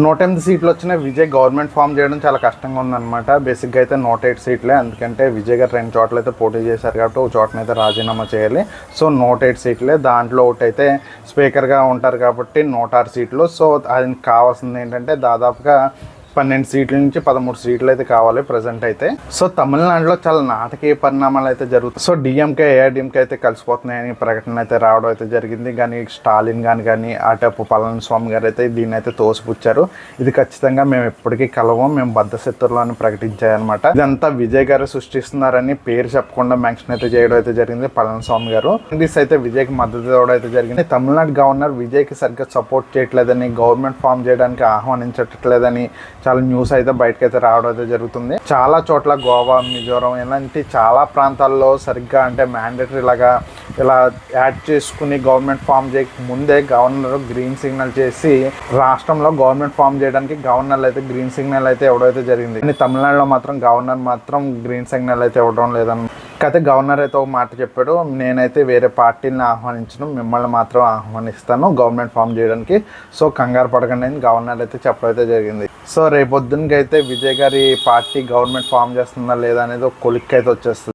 108 సీట్లు వచ్చిన Vijay government form చేయడం చాలా కష్టంగా ఉందన్నమాట. బేసిక్గా అయితే 108 సీట్లే, ఎందుకంటే విజయ్ గారు 2 చోట్ల అయితే పోటీ చేశారు కాబట్టి ఒక చోటనైతే రాజీనామా చేయాలి. సో 108 సీట్లే, దాంట్లో ఒకటి అయితే స్పీకర్గా ఉంటారు కాబట్టి 106 సీట్లు. సో అది కావాల్సింది ఏంటంటే దాదాపుగా 12 సీట్ల నుంచి 13 సీట్లు అయితే కావాలి ప్రజెంట్ అయితే. సో తమిళనాడులో చాలా నాటకీయ పరిణామాలు అయితే జరుగుతాయి. సో డిఎంకే ఏఐడిఎంకే అయితే కలిసిపోతున్నాయని ప్రకటన అయితే రావడం అయితే జరిగింది. కానీ స్టాలిన్ కానీ అటపు పళనిస్వామి గారు అయితే దీన్ని అయితే తోసిపుచ్చారు. ఇది ఖచ్చితంగా మేము ఎప్పటికీ కలవం, మేము బద్ధశత్రులు అని ప్రకటించాయన్నమాట. ఇదంతా విజయ్ గారు సృష్టిస్తున్నారని పేరు చెప్పకుండా మెన్షన్ అయితే చేయడం అయితే జరిగింది పళనిస్వామి గారు. ఇంగ్లీష్ అయితే విజయ్కి మద్దతు ఇవ్వడం అయితే జరిగింది. తమిళనాడు గవర్నర్ విజయ్కి సరిగ్గా సపోర్ట్ చేయట్లేదని, గవర్నమెంట్ ఫామ్ చేయడానికి ఆహ్వానించట్లేదని చాలా న్యూస్ అయితే బయటకైతే రావడం అయితే జరుగుతుంది. చాలా చోట్ల గోవా, మిజోరం ఇలాంటి చాలా ప్రాంతాల్లో సరిగ్గా అంటే మ్యాండేటరీ లాగా ఇలా యాడ్ చేసుకుని గవర్నమెంట్ ఫామ్ చేయక ముందే గవర్నర్ గ్రీన్ సిగ్నల్ చేసి రాష్ట్రంలో గవర్నమెంట్ ఫామ్ చేయడానికి గవర్నర్ అయితే గ్రీన్ సిగ్నల్ అయితే ఇవ్వడం అయితే జరిగింది. కానీ తమిళనాడులో మాత్రం గవర్నర్ మాత్రం గ్రీన్ సిగ్నల్ అయితే ఇవ్వడం లేదని. అయితే గవర్నర్ అయితే ఒక మాట చెప్పాడు, నేనైతే వేరే పార్టీని ఆహ్వానించను, మిమ్మల్ని మాత్రం ఆహ్వానిస్తాను గవర్నమెంట్ ఫామ్ చేయడానికి. సో కంగారు పడకండి అని గవర్నర్ అయితే చెప్పడం అయితే జరిగింది. సో రేపొద్దునకైతే విజయ్ గారి పార్టీ గవర్నమెంట్ ఫామ్ చేస్తుందా లేదా అనేది ఒక కొలిక్ అయితే వచ్చేస్తుంది.